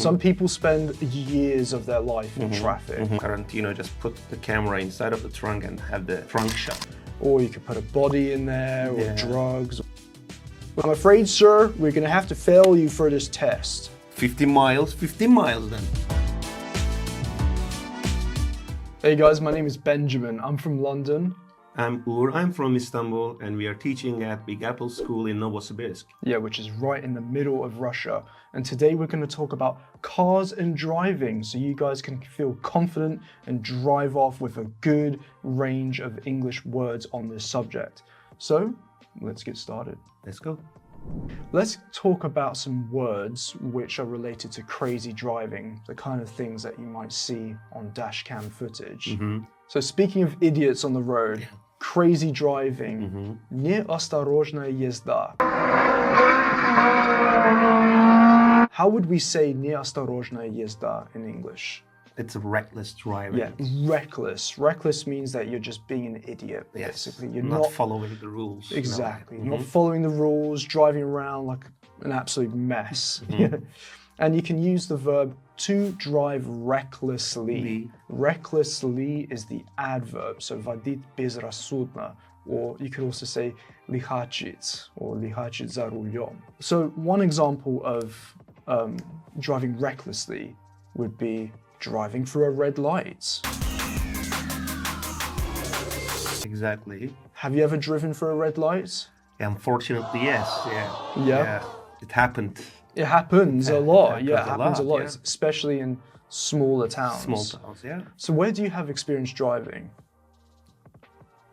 Some people spend years of their life in traffic. Tarantino just put the camera inside of the trunk and have the trunk shot. Or you could put a body in there, or drugs. I'm afraid, sir, we're gonna have to fail you for this test. 50 miles then. Hey guys, my name is Benjamin. I'm from London. I'm Ugur, I'm from Istanbul, and we are teaching at Big Apple School in Novosibirsk. Yeah, which is right in the middle of Russia. And today we're going to talk about cars and driving, so you guys can feel confident and drive off with a good range of English words on this subject. So, let's get started. Let's go. Let's talk about some words which are related to crazy driving, the kind of things that you might see on dashcam footage. So speaking of idiots on the road, crazy driving, неосторожная езда. How would we say неосторожная езда in English? It's reckless driving. Yeah, reckless. Reckless means that you're just being an idiot, basically. You're not following the rules. Exactly. You're not following the rules, driving around like an absolute mess. And you can use the verb to drive recklessly. Recklessly is the adverb, so водить безрассудно. Or you could also say лежачить or лежачить за рулем. So one example of driving recklessly would be driving through a red light. Exactly. Have you ever driven through a red light? Unfortunately, yes. Yeah. It happened. It happens a lot. It happens a lot. Especially in smaller towns. Small towns, yeah. So where do you have experience driving?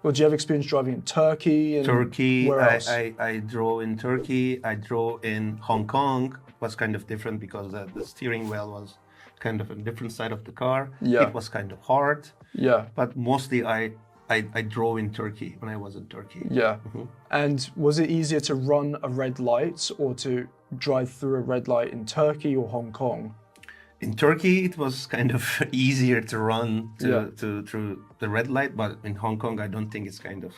Well, do you have experience driving in Turkey? And Turkey. Where else? I drove in Turkey. I drove in Hong Kong. It was kind of different because the steering wheel was kind of on a different side of the car. Yeah. It was kind of hard. Yeah. But mostly I drove in Turkey when I was in Turkey. Yeah. And was it easier to run a red light or to drive through a red light in Turkey or Hong Kong? In Turkey, it was kind of easier to run through the red light, but in Hong Kong, I don't think it's kind of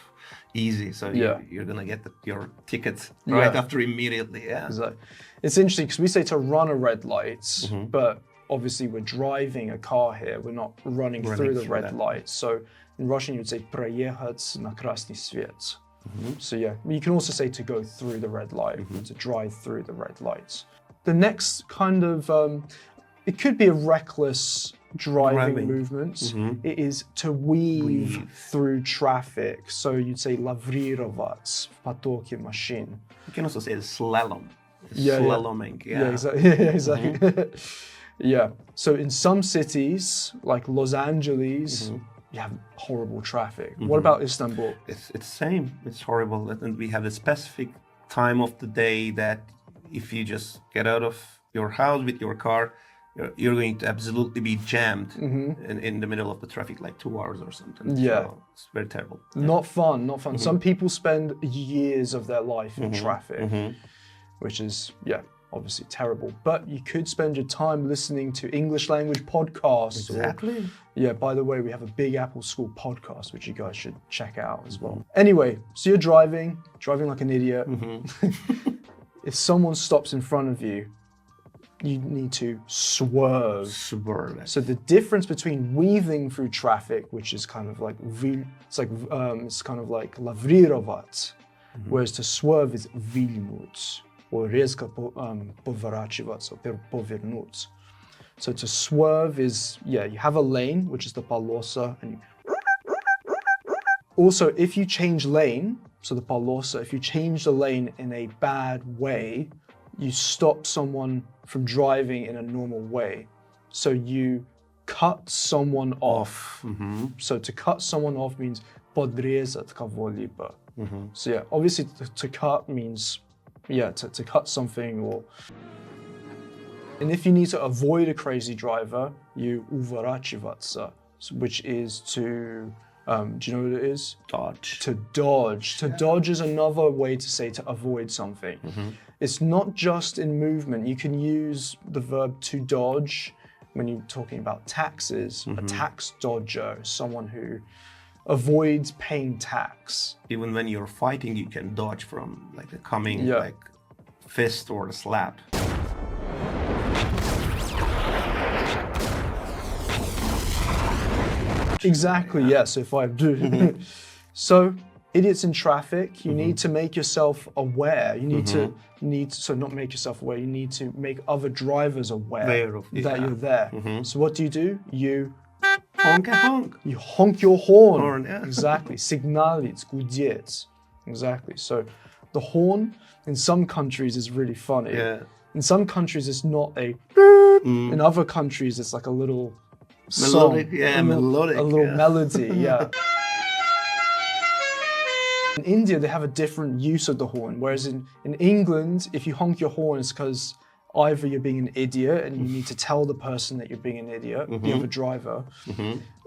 easy. So you're gonna get your ticket right after immediately. Yeah. Exactly. It's interesting because we say to run a red light, but obviously we're driving a car here. We're not running through the red light. So in Russian, you would say проехать на красный свет. So yeah, you can also say to go through the red light, to drive through the red lights. The next kind of, it could be a reckless driving movement. It is to weave through traffic. So you'd say lavrirovать в потоке машин. You can also say slalom. Slaloming. Yeah, exactly. Yeah. So in some cities, like Los Angeles, you have horrible traffic. What about Istanbul? It's same. It's horrible. And we have a specific time of the day that if you just get out of your house with your car, you're going to absolutely be jammed in the middle of the traffic, like 2 hours or something. Yeah. So it's very terrible. Not fun. Some people spend years of their life in traffic, which is, obviously terrible. But you could spend your time listening to English language podcasts. Exactly. By the way, we have a Big Apple School podcast, which you guys should check out as well. Anyway, so you're driving like an idiot. If someone stops in front of you, you need to swerve. So the difference between weaving through traffic, which is kind of like it's kind of like lavrirovать, whereas to swerve is вильнуть, or резко поворачиваться, повернуть. So to swerve is, you have a lane, which is the полоса, and also if you change lane, so the полоса, if you change the lane in a bad way, you stop someone from driving in a normal way. So you cut someone off. So to cut someone off means подрезать кого-либо. So obviously to cut means, to cut something or... And if you need to avoid a crazy driver, you уворачиваться, which is to... do you know what it is? Dodge. To dodge. To dodge is another way to say to avoid something. It's not just in movement. You can use the verb to dodge when you're talking about taxes. A tax dodger is someone who avoids paying tax. Even when you're fighting, you can dodge from like a coming fist or a slap. Exactly, yeah. So if I do. So idiots in traffic, you need to make yourself aware. You need to, so not make yourself aware, you need to make other drivers aware that you're there. So what do? You honk a honk. You honk your horn. Horn, yeah. Exactly. Signalić, gudjec. Exactly. So the horn in some countries is really funny. Yeah. In some countries it's not a in other countries it's like a little Melodic, song, yeah, melodic. A little melody, yeah. In India, they have a different use of the horn, whereas in England, if you honk your horn, it's because either you're being an idiot and you need to tell the person that you're being an idiot, the other driver,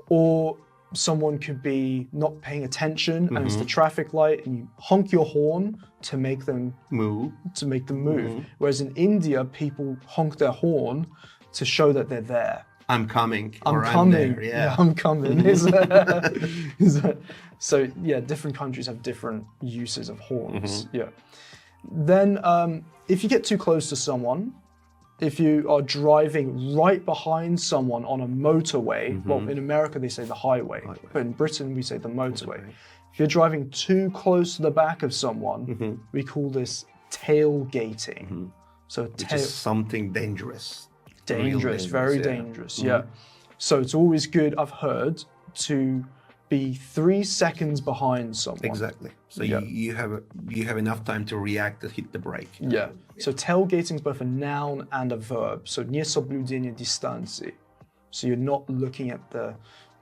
or someone could be not paying attention and it's the traffic light and you honk your horn to make them move. Whereas in India, people honk their horn to show that they're there. I'm coming. I'm coming. There, yeah. I'm coming. So yeah, different countries have different uses of horns. Yeah. Then if you get too close to someone, if you are driving right behind someone on a motorway, well, in America they say the highway, but in Britain we say the motorway. If you're driving too close to the back of someone, we call this tailgating. So Which is something dangerous. Dangerous, very dangerous, yeah. So it's always good, I've heard, to be 3 seconds behind someone. Exactly. So you have enough time to react to hit the brake. Yeah. So tailgating is both a noun and a verb. So niesobludenie distancji. So you're not looking at the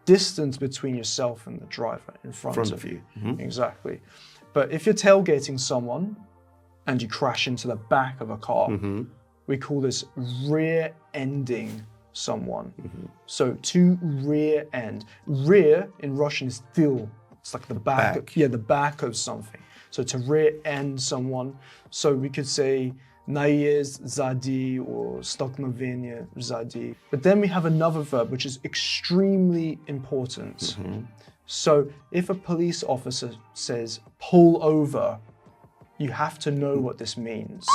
distance between yourself and the driver in front of you. Exactly. But if you're tailgating someone and you crash into the back of a car, we call this rear-ending someone. So to rear end. Rear in Russian is tyl. It's like the back. The back of something. So to rear end someone. So we could say naezd sзади or столкновение сзади. But then we have another verb which is extremely important. So if a police officer says pull over, you have to know what this means.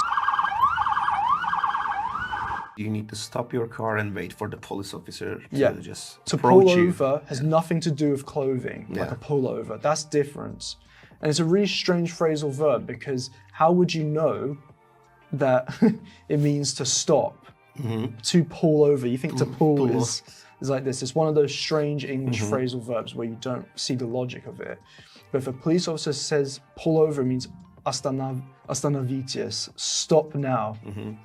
You need to stop your car and wait for the police officer to just to approach pull you. over has nothing to do with clothing, like a pullover. That's different. And it's a really strange phrasal verb because how would you know that it means to stop, to pull over? You think to pull is like this. It's one of those strange English phrasal verbs where you don't see the logic of it. But if a police officer says pull over, it means остановитесь, stop now,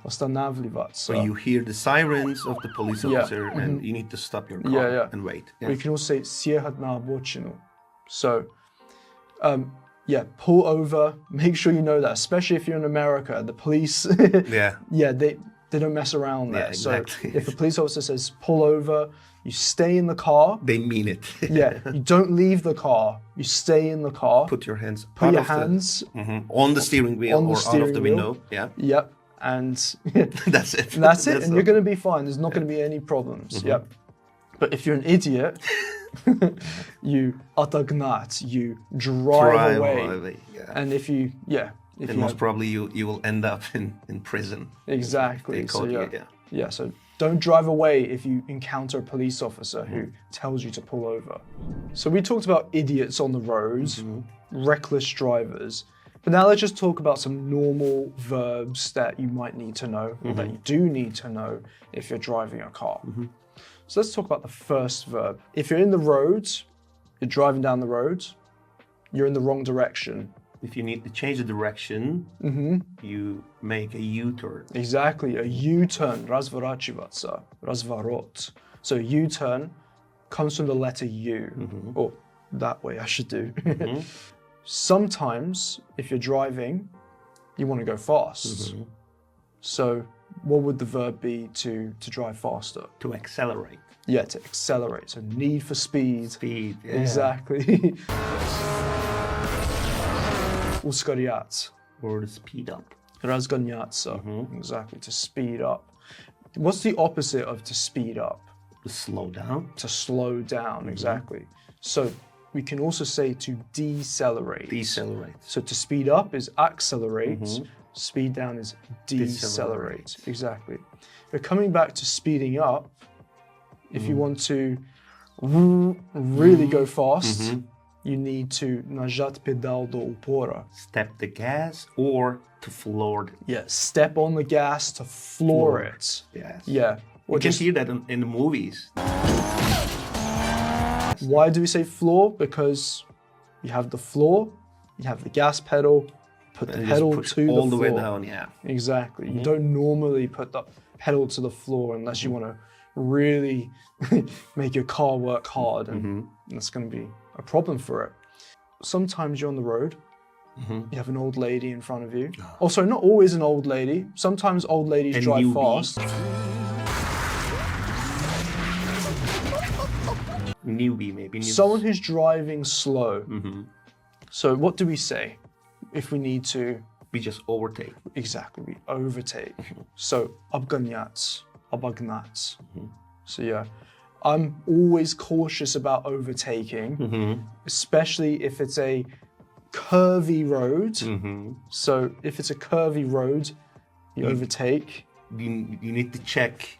останавливаться. So you hear the sirens of the police officer and you need to stop your car and wait. We can also say съехать на обочину. So, pull over, make sure you know that, especially if you're in America, the police, they don't mess around there. Exactly. So if a police officer says pull over, you stay in the car. They mean it. You don't leave the car. You stay in the car. Put your hands on the steering wheel or out of the window. Yeah. Yep. And that's it. That's it. And you're going to be fine. There's not going to be any problems. Yep. But if you're an idiot, you отогнать, you drive away. And if you, then most probably you will end up in prison. Exactly. So so don't drive away if you encounter a police officer who tells you to pull over. So we talked about idiots on the roads, reckless drivers. But now let's just talk about some normal verbs that you might need to know, or that you do need to know if you're driving a car. So let's talk about the first verb. If you're in the road, you're driving down the road, you're in the wrong direction. If you need to change the direction, you make a U-turn. Exactly, a U-turn, разворачиваться, разворот. So U-turn comes from the letter U, or that way I should do. Sometimes, if you're driving, you want to go fast. So what would the verb be to drive faster? To accelerate. Yeah, to accelerate. So need for speed. Speed, yeah. Exactly. Ускорять. Or to speed up. Разгоняться. Exactly, to speed up. What's the opposite of to speed up? To slow down. To slow down, exactly. So we can also say to decelerate. Decelerate. So to speed up is accelerate. Speed down is decelerate. Exactly. But coming back to speeding up, if you want to really go fast, you need to нажать педал до упора. Step the gas or to floor it. Yeah, step on the gas to floor it. Yes. Yeah. You can hear that in the movies. Why do we say floor? Because you have the floor, you have the gas pedal, put the pedal to the floor. All the way down, yeah. Exactly. You don't normally put the pedal to the floor unless you want to really make your car work hard, and that's going to be a problem for it. Sometimes you're on the road, you have an old lady in front of you. Also, not always an old lady. Sometimes old ladies drive fast. Newbie, maybe. Someone who's driving slow. So what do we say if we need to? We just overtake. Exactly, we overtake. So обгонять, обогнать. So yeah, I'm always cautious about overtaking, especially if it's a curvy road. So if it's a curvy road, you overtake. You need to check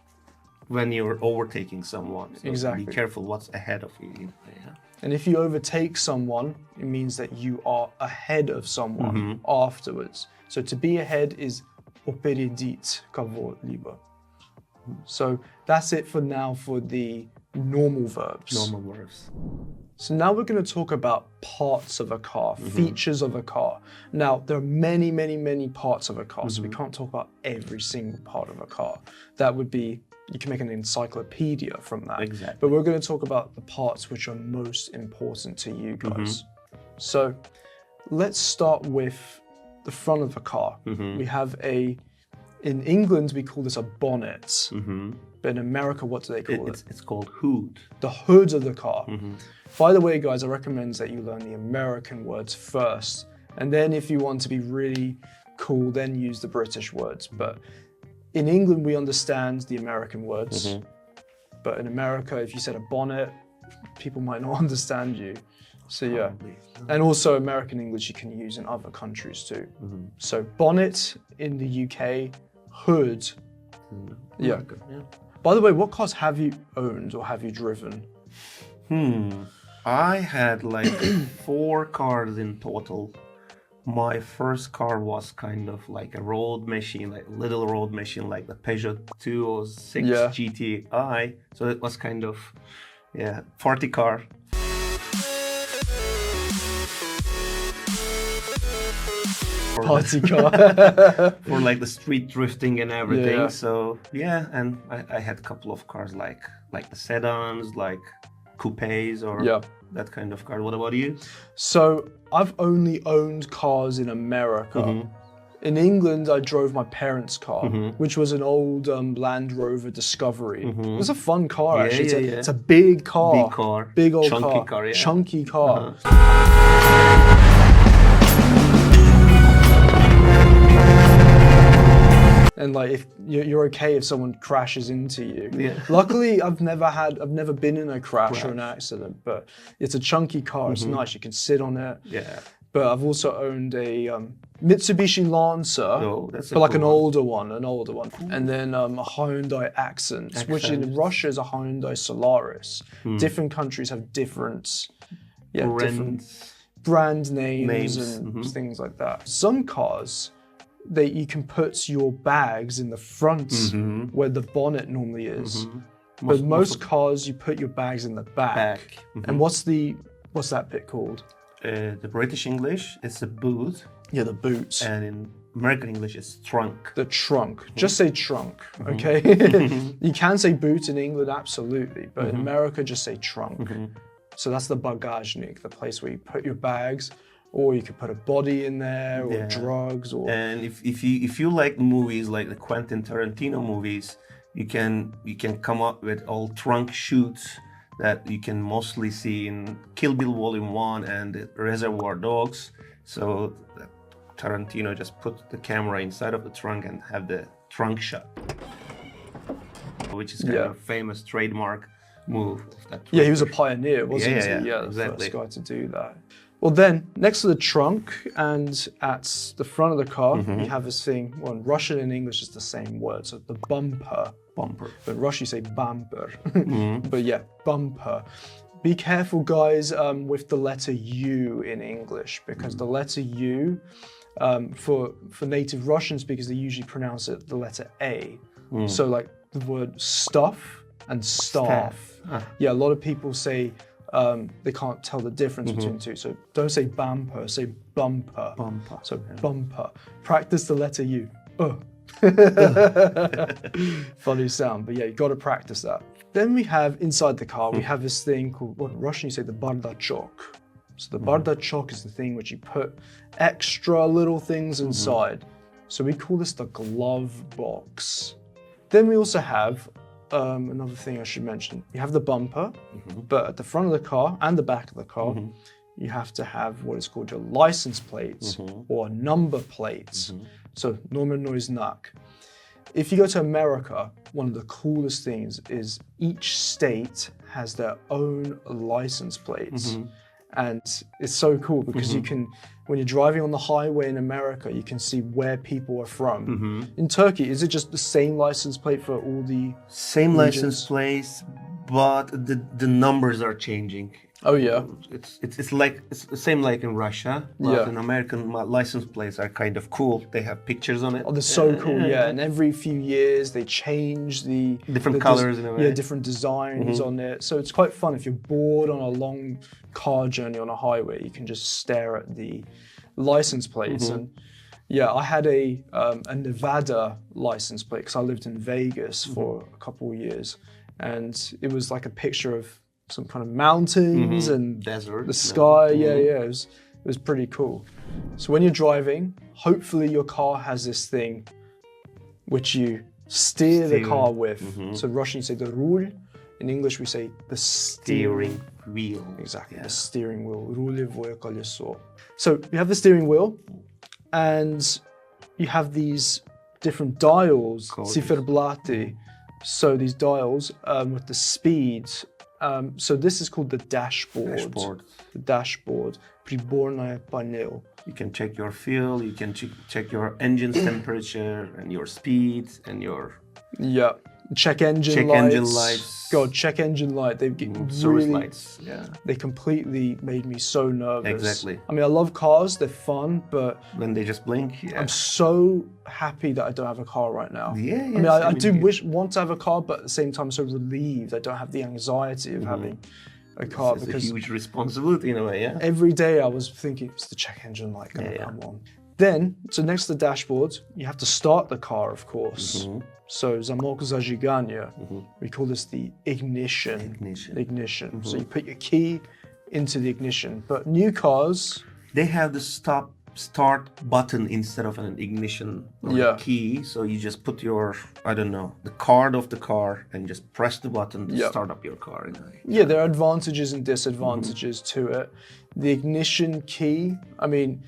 when you're overtaking someone. So Exactly. Be careful what's ahead of you. Yeah. And if you overtake someone, it means that you are ahead of someone afterwards. So to be ahead is опередить кого-либо. So that's it for now for the normal verbs. Normal verbs. So now we're going to talk about parts of a car, features of a car. Now, there are many, many, many parts of a car, so we can't talk about every single part of a car. That would be, you can make an encyclopedia from that. Exactly. But we're going to talk about the parts which are most important to you guys. So let's start with the front of the car. We have in England, we call this a bonnet. But in America, what do they call it? It's called hood. The hood of the car. By the way, guys, I recommend that you learn the American words first. And then if you want to be really cool, then use the British words. But in England, we understand the American words. But in America, if you said a bonnet, people might not understand you. So yeah. Probably. And also American English you can use in other countries too. So bonnet in the UK, hood. Yeah. By the way, what cars have you owned or have you driven? I had like 4 cars in total. My first car was kind of like a road machine, like a little road machine, like the Peugeot 206 GTI. So it was kind of, party car. Party car. For like the street drifting and everything. Yeah. So yeah, and I had a couple of cars like the sedans, like coupes or that kind of car. What about you? So I've only owned cars in America. In England, I drove my parents' car, which was an old Land Rover Discovery. It was a fun car, actually. It's a big car. Big car. Big old Chunky car, yeah. Chunky car. And like, if you're okay if someone crashes into you. Luckily, I've never been in a crash or an accident, but it's a chunky car. It's nice. You can sit on it. Yeah. But I've also owned a Mitsubishi Lancer, that's but like an cool older one. And then a Hyundai Accent, which in Russia is a Hyundai Solaris. Different countries have different brand names and things like that. Some cars, you can put your bags in the front where the bonnet normally is. But most cars, you put your bags in the back. And what's that bit called? The British English, it's a boot. Yeah, the boot. And in American English, it's trunk. The trunk. Just say trunk, okay? You can say boot in England, absolutely. But in America, just say trunk. So that's the bagajnik, the place where you put your bags. Or you could put a body in there, or drugs, or. And if you like movies like the Quentin Tarantino movies, you can come up with all trunk shoots that you can mostly see in Kill Bill Volume 1 and Reservoir Dogs. So Tarantino just put the camera inside of the trunk and have the trunk shot, which is kind of a famous trademark move of that. Yeah, he was a pioneer, wasn't he? Yeah, exactly. The first guy to do that. Well then, next to the trunk and at the front of the car, you have this thing, well in Russian and English it's the same word, so the bumper. Bumper. But in Russian you say bumper. But yeah, bumper. Be careful, guys, with the letter U in English, because the letter U, for native Russian speakers, they usually pronounce it the letter A. So like the word stuff and staff. Yeah, a lot of people say they can't tell the difference between the two. So don't say bumper, say bumper. Bumper. So bumper. Practice the letter U. Funny sound, but yeah, you got to practice that. Then we have inside the car, we have this thing called, what in Russian you say the bardachok. So the bardachok is the thing which you put extra little things inside. So we call this the glove box. Then we also have another thing I should mention. You have the bumper, but at the front of the car and the back of the car, you have to have what is called your license plates or number plates. So номер знак. If you go to America, one of the coolest things is each state has their own license plates. And it's so cool because you can, when you're driving on the highway in America, you can see where people are from. In Turkey, is it just the same license plate for all the Same regions? license plates, but the numbers are changing. Oh yeah. It's the same like in Russia, but in American license plates are kind of cool. They have pictures on it. Oh, they're so cool, yeah. And every few years they change the different colors in a way. Yeah, different designs on it. So it's quite fun if you're bored on a long car journey on a highway. You can just stare at the license plates. And yeah, I had a Nevada license plate because I lived in Vegas for a couple of years, and it was like a picture of some kind of mountains and desert, the sky. It was pretty cool. So when you're driving, hopefully your car has this thing which you steer the car with. So in Russian you say the rуль. In English we say the steering wheel. Exactly, the steering wheel. Рулевое колесо. So you have the steering wheel, and you have these different dials, циферблаты. So these dials with the speeds. So this is called the dashboard. The dashboard. Приборная панель. You can check your fuel, you can check your engine's temperature and your speed and your... Yeah. Check engine lights. God, check engine light. They service lights. Yeah. They completely made me so nervous. Exactly. I mean, I love cars. They're fun, but when they just blink, I'm so happy that I don't have a car right now. Yeah. I mean, I do want to have a car, but at the same time, I'm so relieved I don't have the anxiety of having a car. It's because a huge responsibility in a way. Yeah. Every day I was thinking, is the check engine light going to come on? Then, so next to the dashboard, you have to start the car, of course. So zamok zajigania, we call this the ignition. So you put your key into the ignition. But new cars, they have the start button instead of an ignition or a key. So you just put your, I don't know, the card of the car and just press the button to start up your car. Yeah, there are advantages and disadvantages to it. The ignition key, I mean,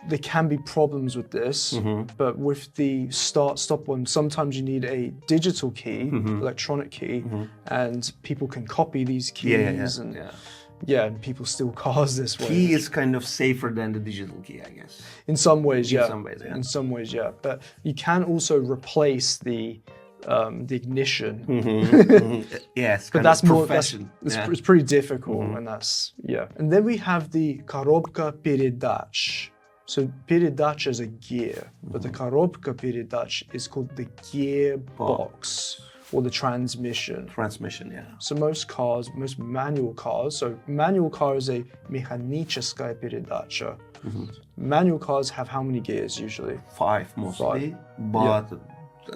there can be problems with this, but with the start-stop one, sometimes you need a digital key, electronic key, and people can copy these keys, and people steal cars this way. Key is kind of safer than the digital key, I guess. In some ways, In some ways, In some ways, yeah. But you can also replace the ignition. Yes, but that's more. It's it's pretty difficult, and that's And then we have the коробка передач. So передача is a gear, but the коробка передач is called the gearbox or the transmission. So most manual cars, so manual car is a механическая передача. Manual cars have how many gears usually? 5 mostly, but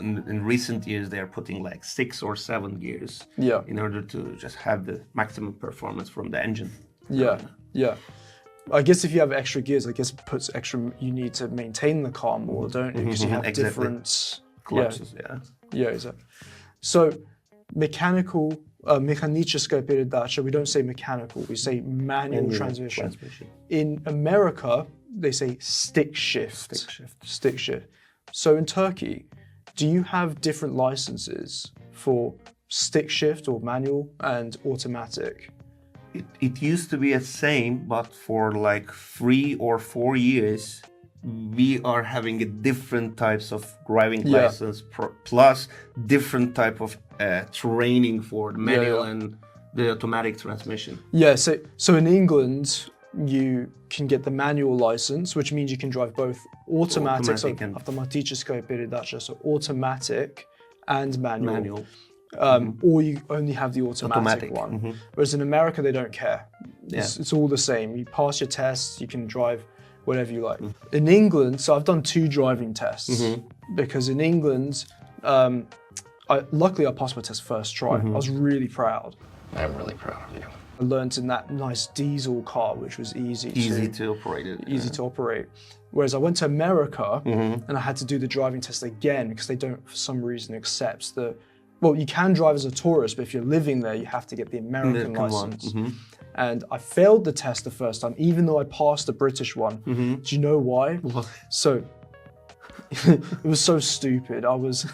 in recent years they are putting like 6 or 7 gears in order to just have the maximum performance from the engine. I guess if you have extra gears, I guess it puts extra, you need to maintain the car more, don't you? Because you have different clutches, exactly. So mechanical, механическая передача, we don't say mechanical, we say manual transmission. In America, they say stick shift. So in Turkey, do you have different licenses for stick shift or manual and automatic? It used to be the same, but for like 3 or 4 years, we are having a different types of driving license plus different type of training for the manual and the automatic transmission. Yeah, so in England, you can get the manual license, which means you can drive both automatic and автоматическая передача, so automatic and manual. Or you only have the automatic one. Whereas in America, they don't care. It's all the same. You pass your tests, you can drive whatever you like. In England, so I've done 2 driving tests because in England, luckily I passed my test first try. I was really proud. I'm really proud of you. I learned in that nice diesel car, which was easy to operate. Whereas I went to America and I had to do the driving test again because they don't, for some reason, accept well, you can drive as a tourist, but if you're living there, you have to get the American license. And I failed the test the first time, even though I passed the British one. Do you know why? What? So it was so stupid. I was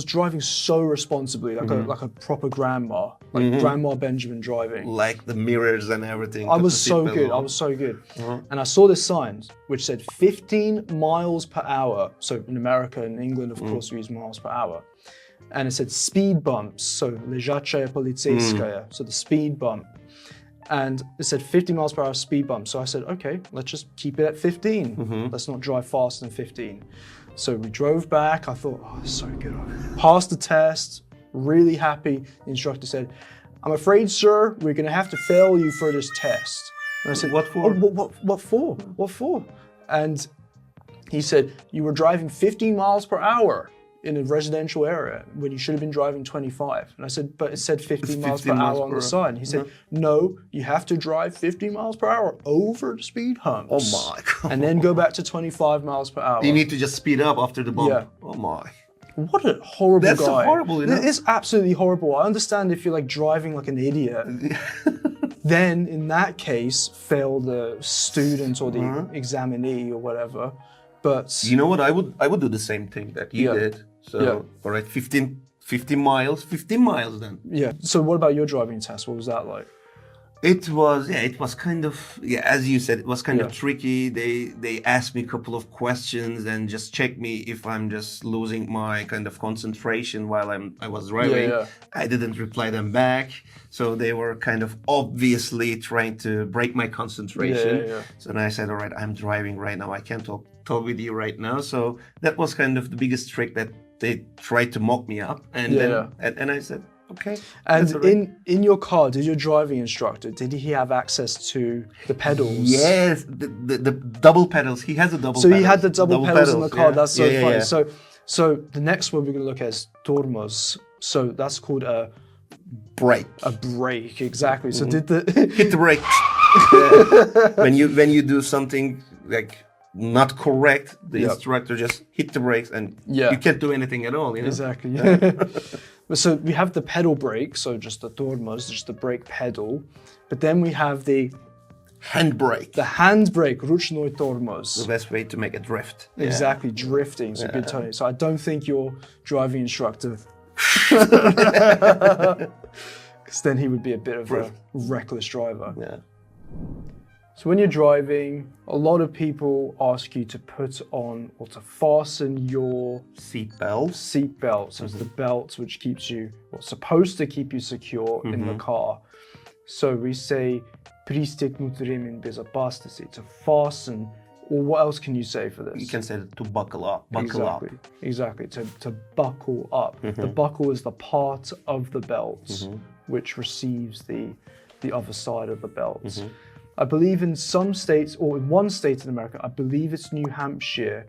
driving so responsibly, like a proper grandma, like Grandma Benjamin driving. Like the mirrors and everything. I was so good. And I saw this sign which said 15 miles per hour. So in America and England, of course, we use miles per hour. And it said speed bumps, so lежачая, полицейская, so the speed bump. And it said 50 miles per hour speed bump. So I said, okay, let's just keep it at 15. Let's not drive faster than 15. So we drove back. I thought, oh, this is so good. I passed the test, really happy. The instructor said, I'm afraid, sir, we're going to have to fail you for this test. And I said, what for? What for? What for? And he said, you were driving 15 miles per hour in a residential area when you should have been driving 25. And I said, but it said 15 miles per hour on the sign. And he said, no, you have to drive 50 miles per hour over the speed humps. Oh my God. And then go back to 25 miles per hour. You need to just speed up after the bump. Yeah. Oh my. What a horrible guy. That's so horrible, you know? It's absolutely horrible. I understand if you're like driving like an idiot. Then in that case, fail the student or the examinee or whatever. But you know what? I would do the same thing that you did. So, all right, 15 miles then. Yeah. So what about your driving test? What was that like? It was kind of, as you said, it was kind of tricky. They asked me a couple of questions and just checked me if I'm just losing my kind of concentration while I was driving. I didn't reply them back. So they were kind of obviously trying to break my concentration. So then I said, all right, I'm driving right now. I can't talk with you right now. So that was kind of the biggest trick that they tried to mock me up. And then and I said, okay. And in your car, did your driving instructor, did he have access to the pedals? Yes, the double pedals. He has a double pedals. So he had the double pedals in the car. That's so funny. Yeah. So the next one we're going to look at is tormos. So that's called a brake. A brake, exactly. So did the hit the brake. When you do something like not correct, the instructor just hit the brakes and you can't do anything at all. You know? Exactly. So we have the pedal brake, so just the tormos, just the brake pedal. But then we have the handbrake. The handbrake, ручной тормоз. The best way to make a drift. Exactly, drifting. So good Tony. So I don't think your driving instructor, because then he would be a bit of a reckless driver. Yeah. So when you're driving, a lot of people ask you to put on or to fasten your seatbelt. So it's the belt which keeps you, or supposed to keep you secure in the car. So we say пристегнуть ремень безопасности, to fasten. Or what else can you say for this? You can say to buckle up. Exactly. To buckle up. The buckle is the part of the belt which receives the other side of the belt. I believe in some states, or in one state in America, I believe it's New Hampshire,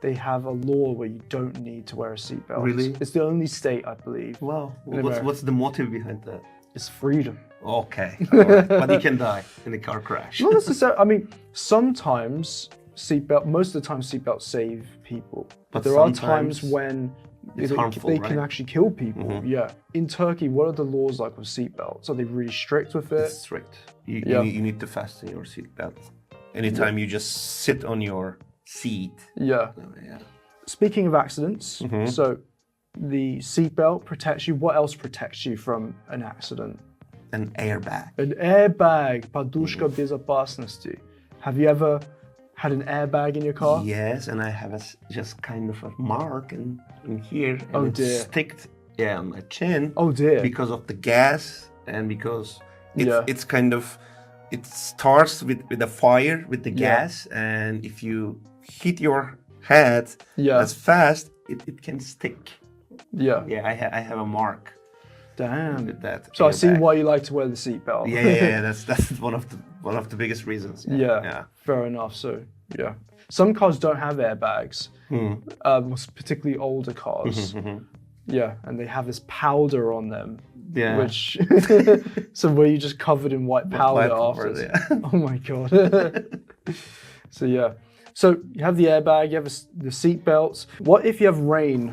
they have a law where you don't need to wear a seatbelt. Really? It's the only state, I believe. Wow. What's the motive behind that? It's freedom. Okay. Right. But you can die in a car crash. Not necessarily. I mean, sometimes most of the time seatbelts save people. But there are times when they can actually kill people. Yeah. In Turkey, what are the laws like with seatbelts? Are they really strict with it? It's strict. You need to fasten your seatbelt. Anytime you just sit on your seat. Yeah. Speaking of accidents, so the seatbelt protects you. What else protects you from an accident? An airbag. An airbag. Подушка безопасности. Have you ever had an airbag in your car? Yes, and I have just kind of a mark in here, and Oh, it's dear. sticked on my chin. Oh dear. Because of the gas and because Yeah. it's kind of, it starts with a fire with the Yeah. gas, and if you hit your head Yeah. as fast, it can stick. Yeah. Yeah, I have a mark Damn. with that. So I see airbag. why you like to wear the seatbelt. Yeah. That's one of the biggest reasons. Yeah. Fair enough. So yeah, some cars don't have airbags. Particularly older cars. Yeah, and they have this powder on them. Yeah. Which so were you just covered in white powder after? Yeah. Oh my god. So yeah. So you have the airbag, you have the seat belts. What if you have rain?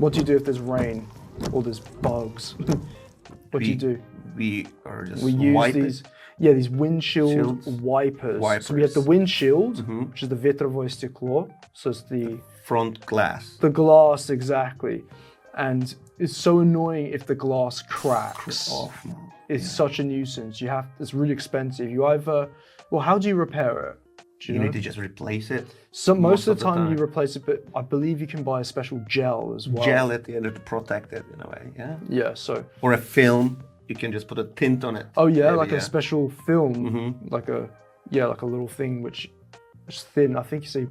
What do you do if there's rain or there's bugs? What do you do? We are just We use wipe these it. these windshield Shields. wipers. So we have the windshield, which is the ветровое стекло. So it's the Front glass. glass exactly. And it's so annoying if the glass cracks. Off. It's such a nuisance. It's really expensive. You either, well, how do you repair it? Do You know? need to just replace it. So most of the time you replace it, but I believe you can buy a special gel as well. Gel it to protect it in a way, yeah. Yeah, so. Or a film, you can just put a tint on it. Oh yeah, maybe, like a special film, like a little thing which is thin. I think you say.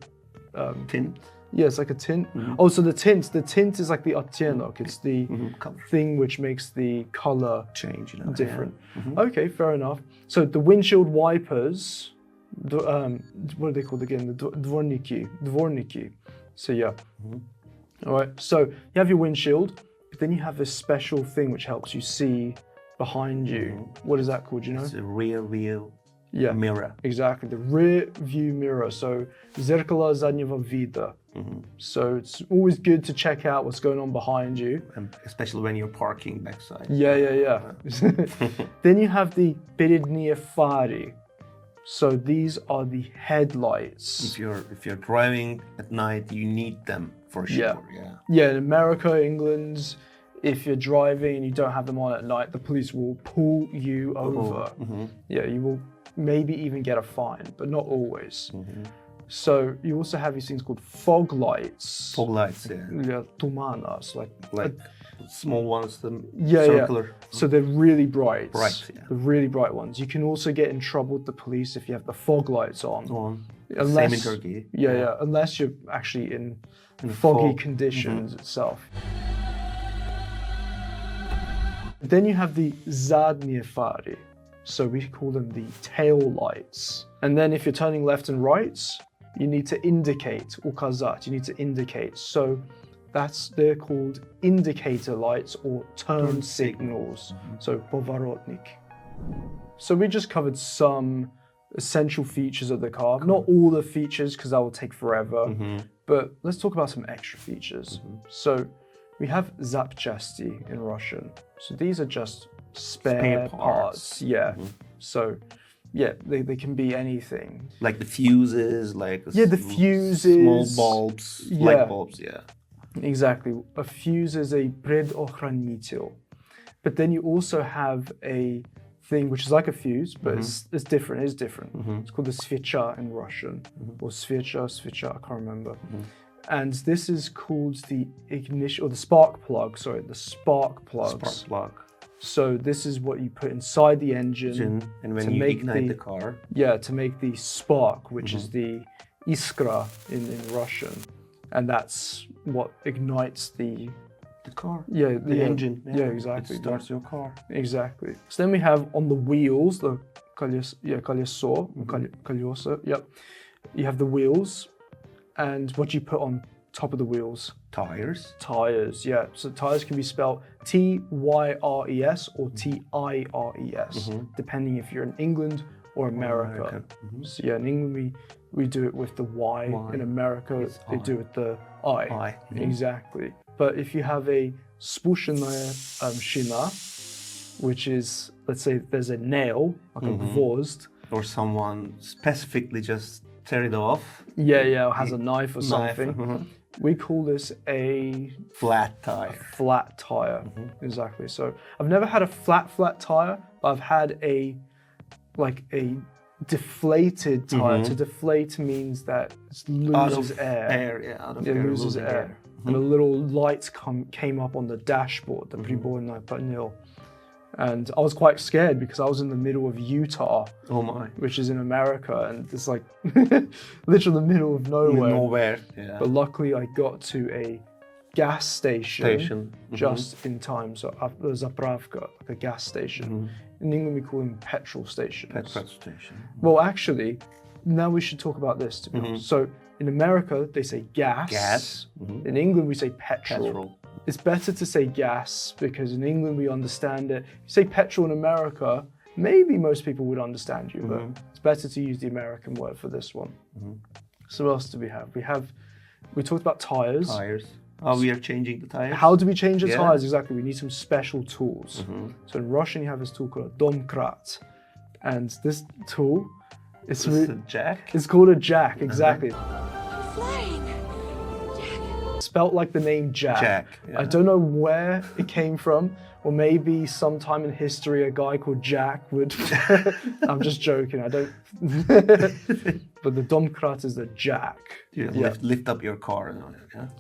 Tint. Yeah, it's like a tint. Oh, so the tint is like the оттенок. It's the Color. thing which makes the color Change, different. Okay, fair enough. So the windshield wipers, what are they called again? The dvorniki. So yeah. All right. So you have your windshield, but then you have this special thing which helps you see behind you. What is that called? Do you know? It's a rear view Yeah. mirror. Exactly, the rear view mirror. So зеркало заднего вида. So it's always good to check out what's going on behind you. And especially when you're parking backside. Yeah. Then you have the передние фары. So these are the headlights. If you're driving at night, you need them for sure. Yeah, in America, England, if you're driving and you don't have them on at night, the police will pull you over. Yeah, you will maybe even get a fine, but not always. So you also have these things called fog lights. Fog lights, yeah. Yeah, tumanas, Like small ones, the yeah, circular. yeah. So they're really bright. Bright, yeah. The really bright ones. You can also get in trouble with the police if you have the fog lights on. Same in Turkey. Yeah. Unless you're actually in foggy conditions itself. Then you have the задние фары. So we call them the tail lights. And then if you're turning left and right, you need to indicate, указать, you need to indicate. So they're called indicator lights or turn signals. So поворотник. So we just covered some essential features of the car. Not all the features because that will take forever. But let's talk about some extra features. So we have запчасти in Russian. So these are just spare parts. Yeah. So yeah, they can be anything. Like the fuses, like the fuses, small bulbs, yeah. light bulbs, yeah. Exactly. A fuse is a предохранитель. But then you also have a thing which is like a fuse, but it's different. It is different. It's called the свеча in Russian, or свеча, I can't remember. And this is called the ignition, or the spark plug. Sorry, the spark plugs. Spark plug. So this is what you put inside the engine and when you ignite the car. Yeah, to make the spark, which is the iskra in Russian. And that's what ignites the car. Yeah, the engine. Yeah, exactly. It starts your car. Exactly. So then we have on the wheels, the колесо, колеса. Yep. You have the wheels, and what do you put on top of the wheels? Tires. Tires, yeah. So tires can be spelled Tyres or Tires, depending if you're in England or America. So yeah, in England we do it with the Y. In America they do it with the I. Exactly. But if you have a спущенная шина, which is, let's say there's a nail, like a gvozd. Or someone specifically just tear it off. Yeah, or has a knife or something. We call this a flat tire. Flat tire, exactly. So I've never had a flat tire, but I've had a deflated tire. To deflate means that it loses air. Out of air, loses air. And a little light came up on the dashboard, the приборная панель. And I was quite scared because I was in the middle of Utah, which is in America, and it's like literally the middle of nowhere. Yeah. But luckily I got to a gas station just in time. So zapravka, like a gas station. In England we call them petrol stations. Petrol station. Well, actually, now we should talk about this, to be honest. So in America they say gas. Gas. In England we say petrol. It's better to say gas because in England we understand it. If you say petrol in America, maybe most people would understand you, but it's better to use the American word for this one. So what else do we have? We talked about tires. Oh, we are changing the tires. How do we change the tires? Exactly, we need some special tools. So in Russian you have this tool called a domkrat. And this tool, it's a jack? It's called a jack, exactly. Spelt like the name Jack. Jack. Yeah. I don't know where it came from, or maybe sometime in history a guy called Jack would. I'm just joking. I don't. But the domkrat is the jack. Lift up your car.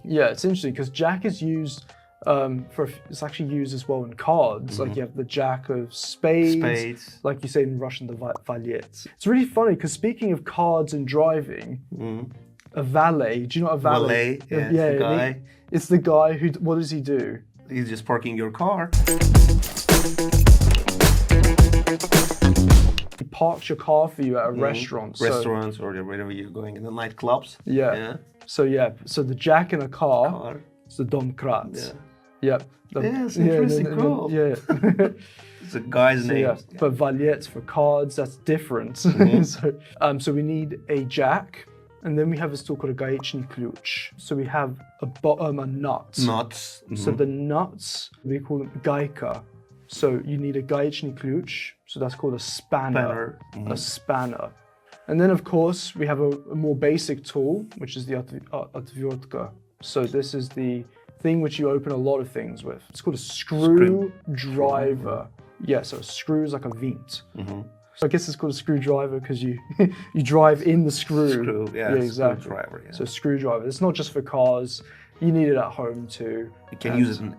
Yeah, it's interesting because jack is used it's actually used as well in cards. Like you have the jack of spades. Like you say in Russian, the valet. It's really funny because speaking of cards and driving. A valet. Do you know what a valet? The guy. It's the guy who. What does he do? He's just parking your car. He parks your car for you at a restaurant. Restaurants or wherever you're going in the nightclubs. Yeah. So the jack in a car. It's the domkrat. Yeah. It's interesting. Cool. Yeah. It's a guy's name. Yeah. But valets for cards, that's different. So we need a jack. And then we have this tool called a гаечный ключ. So we have a nut. Nuts. So the nuts, we call them gайка. So you need a гаечный ключ. So that's called a spanner. A spanner. And then of course we have a more basic tool, which is the отвертка. So this is the thing which you open a lot of things with. It's called a screwdriver. Yeah, so a screw is like a vint. So I guess it's called a screwdriver because you drive in the screw. Exactly. Screwdriver, So screwdriver. It's not just for cars. You need it at home too. You can use it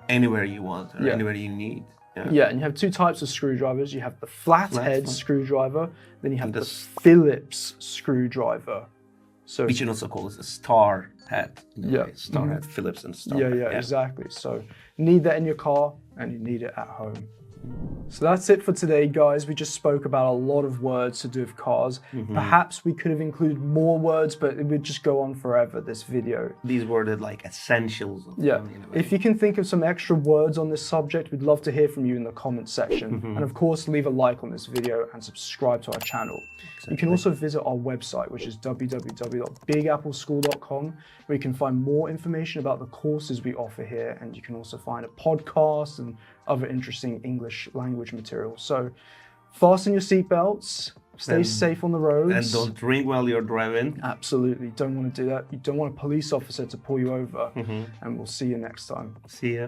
anywhere you want or anywhere you need. Yeah, and you have two types of screwdrivers. You have the flathead screwdriver, then you have the Phillips screwdriver. So we should also call it a star head. Star head, Phillips and star head. Yeah, exactly. So you need that in your car and you need it at home. So that's it for today, guys. We just spoke about a lot of words to do with cars. Perhaps we could have included more words, but it would just go on forever, this video. These were the essentials of them, in a way. If you can think of some extra words on this subject, we'd love to hear from you in the comments section. And of course, leave a like on this video and subscribe to our channel. You can also visit our website, which is www.bigappleschool.com, where you can find more information about the courses we offer here, and you can also find a podcast and other interesting English language material. So fasten your seatbelts, stay safe on the roads. And don't drink while you're driving. Absolutely, don't want to do that. You don't want a police officer to pull you over. And we'll see you next time. See ya.